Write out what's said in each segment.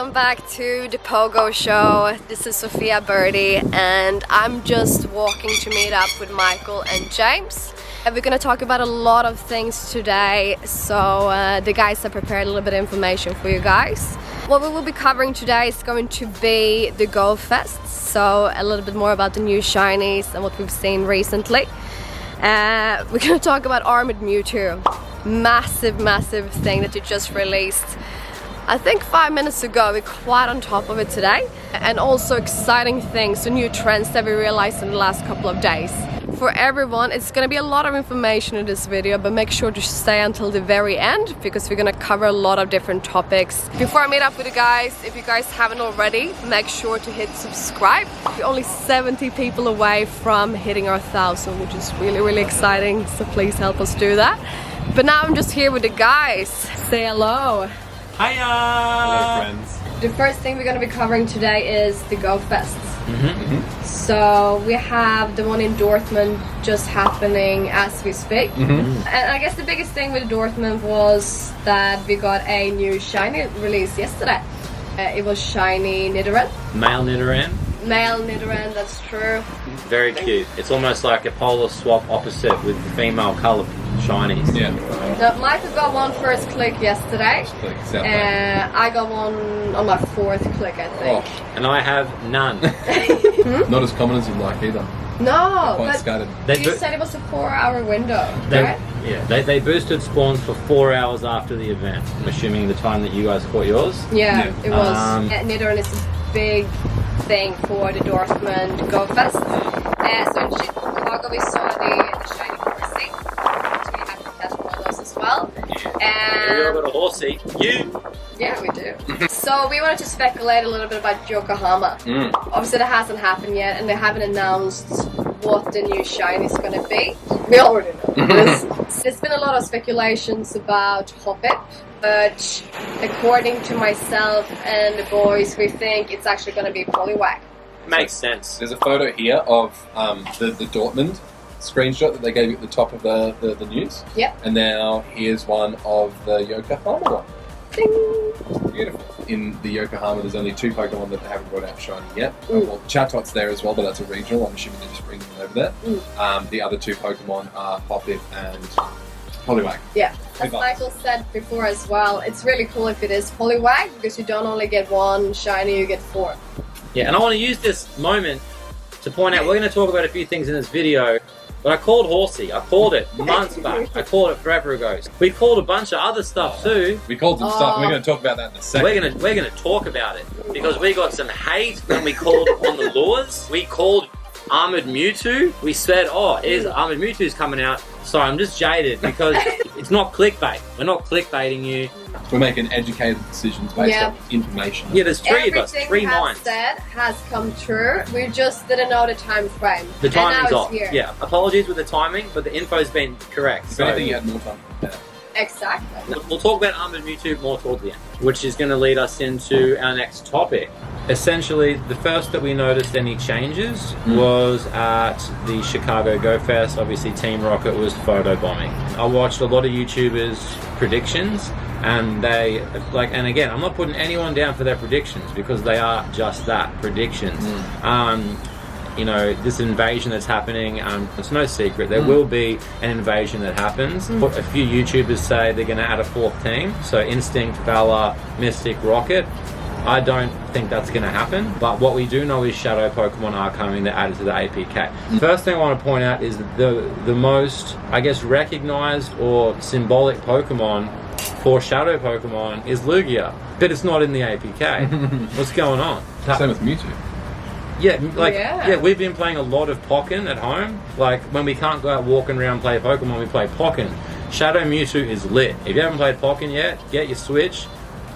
welcome back to the Pogo Show. This is SofiaBirdy and I'm just walking to meet up with Michael and James. We're gonna talk about a lot of things today, so the guys have prepared a little bit of information for you guys. What we will be covering today is going to be the GOFEST, so a little bit more about the new shinies and what we've seen recently. We're gonna talk about Armoured Mewtwo. Massive thing that you just released. I think 5 minutes ago. We're quite on top of it today. And also exciting things, the new trends that we realized in the last couple of days. For everyone, it's gonna be a lot of information in this video, but make sure to stay until the very end because we're gonna cover a lot of different topics. Before I meet up with you guys, if you guys haven't already, make sure to hit subscribe. We're only 70 people away from hitting our 1,000, which is really exciting, so please help us do that. But now I'm just here with the guys. Say hello. Hiya! Hello friends. The first thing we're going to be covering today is the GOFEST. So we have the one in Dortmund just happening as we speak. And I guess the biggest thing with Dortmund was that we got a new shiny release yesterday. It was shiny Nidoran. Male Nidoran. Male Nidoran, that's true. Very cute. It's almost like a polar swap opposite with the female colour shinies. Yeah. Now, Michael got one first click yesterday. I got one on my 4th click, I think. Oh. And I have none. Not as common as you'd like either. No, Quite but scattered. you said it was a 4-hour window, right? Yeah, they boosted spawns for 4 hours after the event. I'm assuming the time that you guys caught yours. Yeah, it was. Nidoran is a big thing for the Dortmund GOFEST. So in Chicago we saw the shiny horsey. So we have to catch one of those as well. Yeah. We got a horsey. Yeah, we do. So we wanted to speculate a little bit about Yokohama. Obviously that hasn't happened yet and they haven't announced what the new shiny is going to be. We already know this. There's been a lot of speculations about Hoppip, but according to myself and the boys, we think it's actually going to be Poliwag. Makes sense. There's a photo here of the Dortmund screenshot that they gave you at the top of the news. Yep. And now here's one of the Yokohama one. Ding. Beautiful. In the Yokohama, there's only 2 Pokemon that they haven't brought out shiny yet. Well, Chatot's there as well, but that's a regional. I'm assuming they're just bringing them over there. The other 2 Pokemon are Hoppip and Poliwag. Yeah, as Michael said before as well, it's really cool if it is Poliwag because you don't only get 1 shiny, you get 4. Yeah, and I want to use this moment to point out, we're going to talk about a few things in this video, but I called Horsey. I called it months back. I called it forever ago. We called a bunch of other stuff too. We called some stuff, and we're going to talk about that in a second. We're gonna talk about it because we got some hate when we called on the lures. We called Armoured Mewtwo. We said, oh, Armoured Mewtwo's coming out. So I'm just jaded because it's not clickbait. We're not clickbaiting you. We're making educated decisions based on information. Yeah, there's 3 of us, 3 minds. Everything said has come true. We just didn't know the time frame. The timing's off. Here. Yeah, apologies with the timing, but the info's been correct. If anything, you had more time to prepare. Exactly. We'll talk about Armoured Mewtwo more towards the end, which is going to lead us into our next topic. Essentially, the first that we noticed any changes was at the Chicago GoFest. Obviously, Team Rocket was photobombing. I watched a lot of YouTubers' predictions, and and again, I'm not putting anyone down for their predictions because they are just that, predictions. You know, this invasion that's happening, it's no secret. There will be an invasion that happens. A few YouTubers say they're going to add a 4th team. So Instinct, Valor, Mystic, Rocket. I don't think that's going to happen. But what we do know is Shadow Pokemon are coming. They're added to the APK. First thing I want to point out is the most, I guess, recognized or symbolic Pokemon for Shadow Pokemon is Lugia. But it's not in the APK. What's going on? Same with Mewtwo. Yeah, we've been playing a lot of Pokken at home. Like, when we can't go out walking around and play Pokemon, we play Pokken. Shadow Mewtwo is lit. If you haven't played Pokken yet, get your Switch.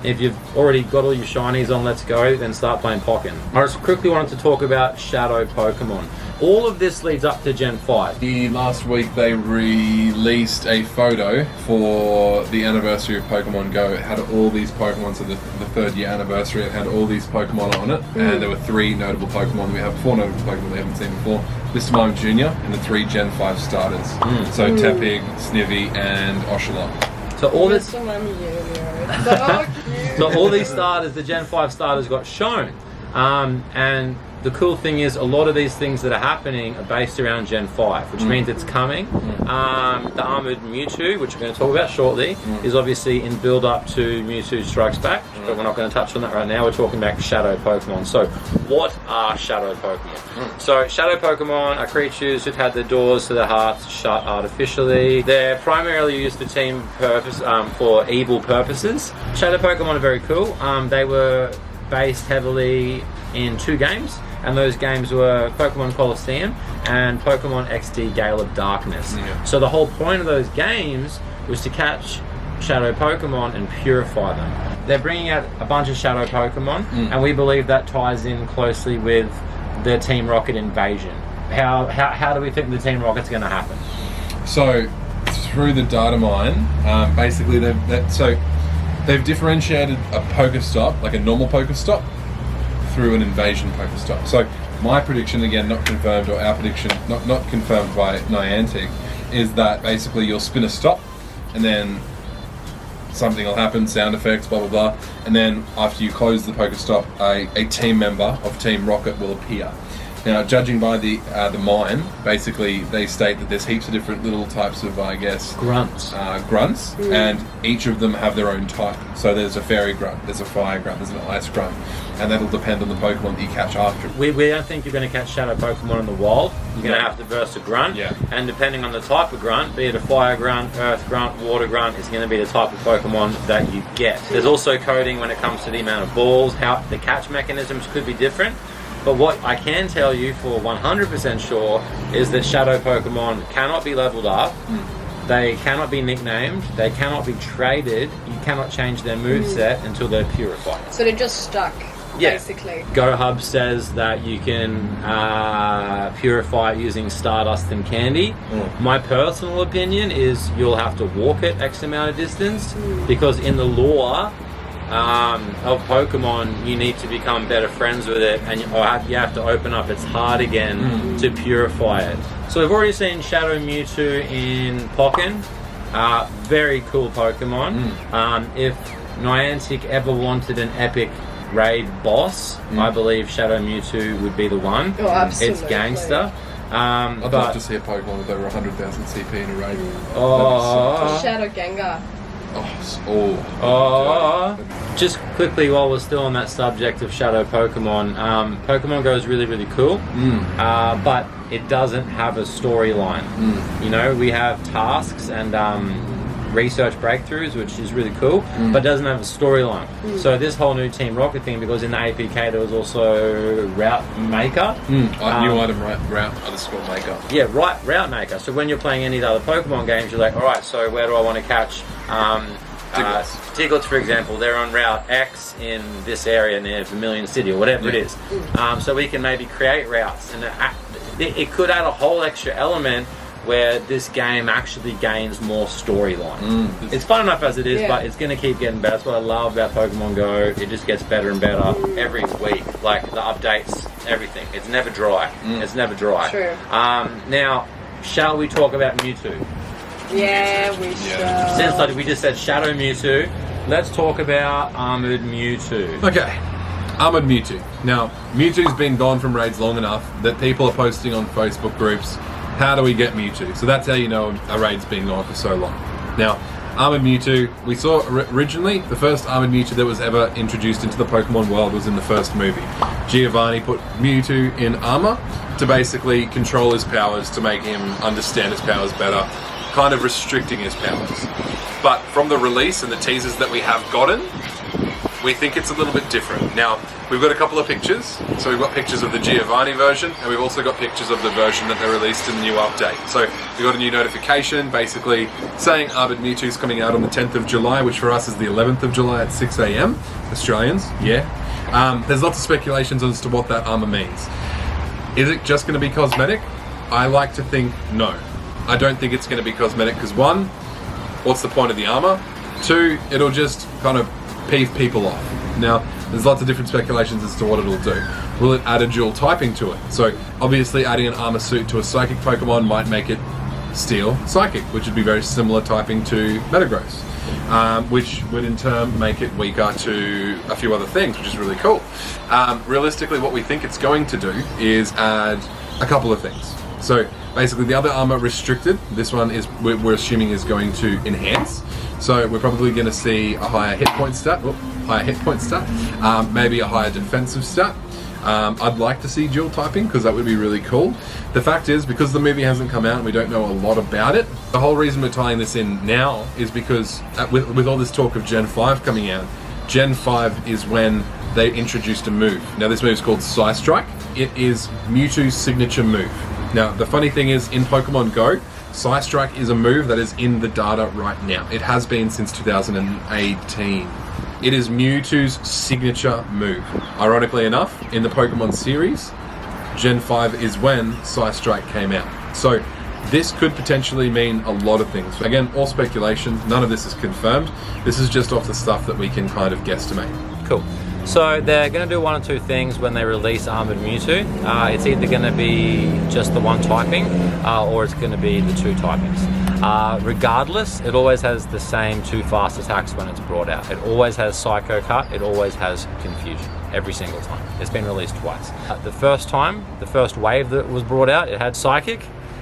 If you've already got all your shinies on Let's Go, then start playing Pokken. I just quickly wanted to talk about Shadow Pokemon. All of this leads up to Gen 5. Last week they released a photo for the anniversary of Pokemon Go. It had all these Pokemon, so the 3rd year anniversary, it had all these Pokemon on it. And there were 3 notable Pokemon. We have 4 notable Pokemon we haven't seen before. This time Junior and the 3 Gen 5 starters. So Tepig, Snivy and Oshawott. So all this... So cute. So all these starters, the Gen 5 starters, got shown. And the cool thing is a lot of these things that are happening are based around Gen 5, which means it's coming. The Armoured Mewtwo, which we're going to talk about shortly, is obviously in build-up to Mewtwo Strikes Back, but we're not going to touch on that right now. We're talking about Shadow Pokemon. So what are Shadow Pokemon? So Shadow Pokemon are creatures who've had their doors to their hearts shut artificially. They're primarily used for team purpose, for evil purposes. Shadow Pokemon are very cool. They were based heavily in 2 games, and those games were Pokemon Colosseum and Pokemon XD Gale of Darkness. So the whole point of those games was to catch Shadow Pokemon and purify them. They're bringing out a bunch of Shadow Pokemon, and we believe that ties in closely with the Team Rocket invasion. How do we think the Team Rocket's going to happen? So through the data mine, basically they've differentiated a Pokestop, like a normal Pokestop, through an invasion Pokestop. So my prediction, again not confirmed, or our prediction not confirmed by Niantic, is that basically you'll spin a stop and then something will happen, sound effects, blah blah blah, and then after you close the Pokestop, a team member of Team Rocket will appear. Now, judging by the mine, basically they state that there's heaps of different little types of, I guess, grunts, and each of them have their own type. So there's a fairy grunt, there's a fire grunt, there's an ice grunt, and that'll depend on the Pokemon that you catch after. We don't think you're going to catch Shadow Pokemon in the wild. You're going to have to burst a grunt, and depending on the type of grunt, be it a fire grunt, earth grunt, water grunt, is going to be the type of Pokemon that you get. There's also coding when it comes to the amount of balls. How the catch mechanisms could be different. But what I can tell you for 100% sure is that Shadow Pokemon cannot be leveled up, they cannot be nicknamed, they cannot be traded, you cannot change their moveset until they're purified. So they're just stuck, basically. GoHub says that you can purify it using Stardust and Candy. My personal opinion is you'll have to walk it X amount of distance, because in the lore of Pokemon, you need to become better friends with it, and you have to open up its heart again to purify it. So we've already seen Shadow Mewtwo in Pokken. Very cool Pokemon. If Niantic ever wanted an epic raid boss, I believe Shadow Mewtwo would be the one. Oh, absolutely. It's gangster. I'd love to see a Pokemon with over 100,000 CP in a raid. Shadow Gengar. Just quickly, while we're still on that subject of Shadow Pokemon, Pokemon Go is really, really cool, but it doesn't have a storyline. You know, we have tasks and research breakthroughs, which is really cool, but doesn't have a storyline. So this whole new Team Rocket thing, because in the APK there was also Route Maker. New item, route _ maker. Yeah, Route Maker. So when you're playing any of the other Pokemon games, you're like, alright, so where do I want to catch Diglets, for example? They're on Route X in this area near Vermilion City, or whatever it is. So we can maybe create routes, and it could add a whole extra element where this game actually gains more storyline. It's fun enough as it is, but it's going to keep getting better. That's what I love about Pokemon Go. It just gets better and better every week. Like the updates, everything. It's never dry. It's never dry. True. Now, shall we talk about Mewtwo? Yeah, we should. Since like we just said Shadow Mewtwo, let's talk about Armoured Mewtwo. Okay. Armoured Mewtwo. Now, Mewtwo's been gone from raids long enough that people are posting on Facebook groups, how do we get Mewtwo? So that's how you know a raid's been gone for so long. Now, Armoured Mewtwo, we saw originally, the first Armoured Mewtwo that was ever introduced into the Pokemon world was in the first movie. Giovanni put Mewtwo in armor to basically control his powers, to make him understand his powers better, kind of restricting his powers. But from the release and the teasers that we have gotten, we think it's a little bit different. Now, we've got a couple of pictures. So we've got pictures of the Giovanni version, and we've also got pictures of the version that they released in the new update. So we got a new notification basically saying Armoured Mewtwo's coming out on the 10th of July, which for us is the 11th of July at 6 AM, Australians, There's lots of speculations as to what that armor means. Is it just going to be cosmetic? I like to think no. I don't think it's going to be cosmetic because one, what's the point of the armor? Two, it'll just kind of peeve people off. Now, there's lots of different speculations as to what it'll do. Will it add a dual typing to it? So, obviously adding an armor suit to a psychic Pokemon might make it Steel Psychic, which would be very similar typing to Metagross. which would in turn make it weaker to a few other things, which is really cool. Realistically, what we think it's going to do is add a couple of things. So basically the other armor restricted, this one is we're assuming is going to enhance. So we're probably going to see a higher hit point stat, maybe a higher defensive stat. I'd like to see dual typing because that would be really cool. The fact is, because the movie hasn't come out and we don't know a lot about it, the whole reason we're tying this in now is because with all this talk of Gen 5 coming out, Gen 5 is when they introduced a move. Now this move is called Psy Strike. It is Mewtwo's signature move. Now the funny thing is, in Pokemon Go, Psy Strike is a move that is in the data right now. It has been since 2018. It is Mewtwo's signature move. Ironically enough, in the Pokemon series, Gen 5 is when Psy Strike came out. So this could potentially mean a lot of things. Again, all speculation, none of this is confirmed. This is just off the stuff that we can kind of guesstimate. Cool. So they're going to do one or two things when they release Armoured Mewtwo. It's either going to be just the one typing, or it's going to be the two typings. Regardless, it always has the same two fast attacks when it's brought out. It always has Psycho Cut, it always has Confusion, every single time. It's been released twice. The first time, the first wave that was brought out, it had Psychic,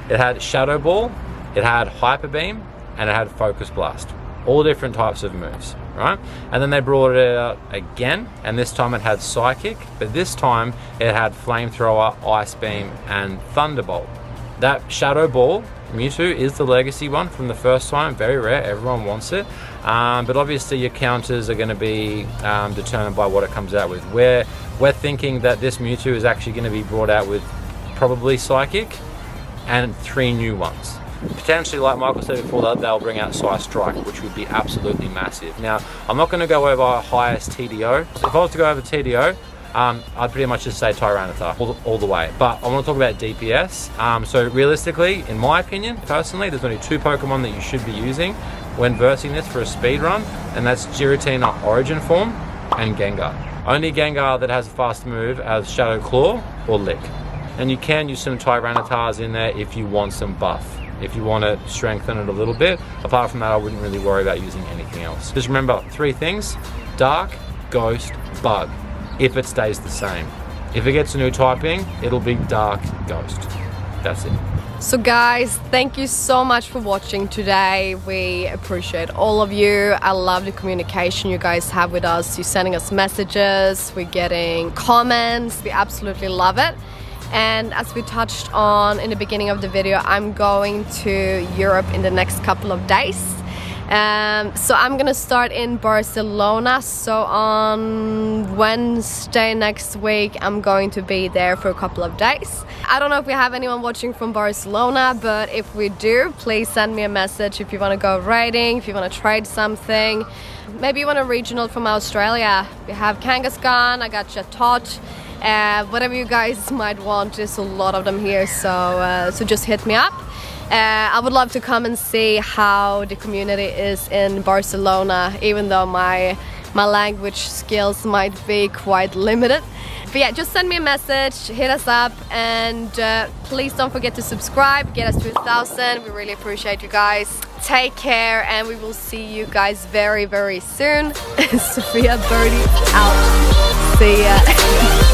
it had Shadow Ball, it had Hyper Beam, and it had Focus Blast. All different types of moves, right? And then they brought it out again, and this time it had Psychic, but this time it had Flamethrower, Ice Beam, and Thunderbolt. That Shadow Ball Mewtwo is the legacy one from the first time, very rare, everyone wants it. But obviously your counters are going to be determined by what it comes out with. We're thinking that this Mewtwo is actually going to be brought out with probably Psychic and 3 new ones. Potentially, like Michael said before, that they'll bring out Psy Strike, which would be absolutely massive. Now, I'm not going to go over highest TDO. If I was to go over TDO, I'd pretty much just say Tyranitar all the way. But I want to talk about DPS. So realistically, in my opinion, personally, there's only 2 Pokemon that you should be using when versing this for a speed run, and that's Giratina Origin Form and Gengar. Only Gengar that has a fast move as Shadow Claw or Lick. And you can use some Tyranitars in there if you want some buff, if you want to strengthen it a little bit. Apart from that, I wouldn't really worry about using anything else. Just remember 3 things: Dark, Ghost, Bug, if it stays the same. If it gets a new typing, it'll be Dark, Ghost. That's it. So guys, thank you so much for watching today. We appreciate all of you. I love the communication you guys have with us. You're sending us messages, we're getting comments. We absolutely love it. And as we touched on in the beginning of the video, I'm going to Europe in the next couple of days. So I'm gonna start in Barcelona. So on Wednesday next week, I'm going to be there for a couple of days. I don't know if we have anyone watching from Barcelona, but if we do, please send me a message if you want to go riding, if you want to trade something. Maybe you want a regional from Australia. We have Kangaskhan, I got Chatot. Whatever you guys might want, there's a lot of them here, so just hit me up. I would love to come and see how the community is in Barcelona, even though my language skills might be quite limited. But yeah, just send me a message, hit us up, and please don't forget to subscribe, get us to 1,000. We really appreciate you guys. Take care, and we will see you guys very, very soon. SofiaBirdy out. See ya.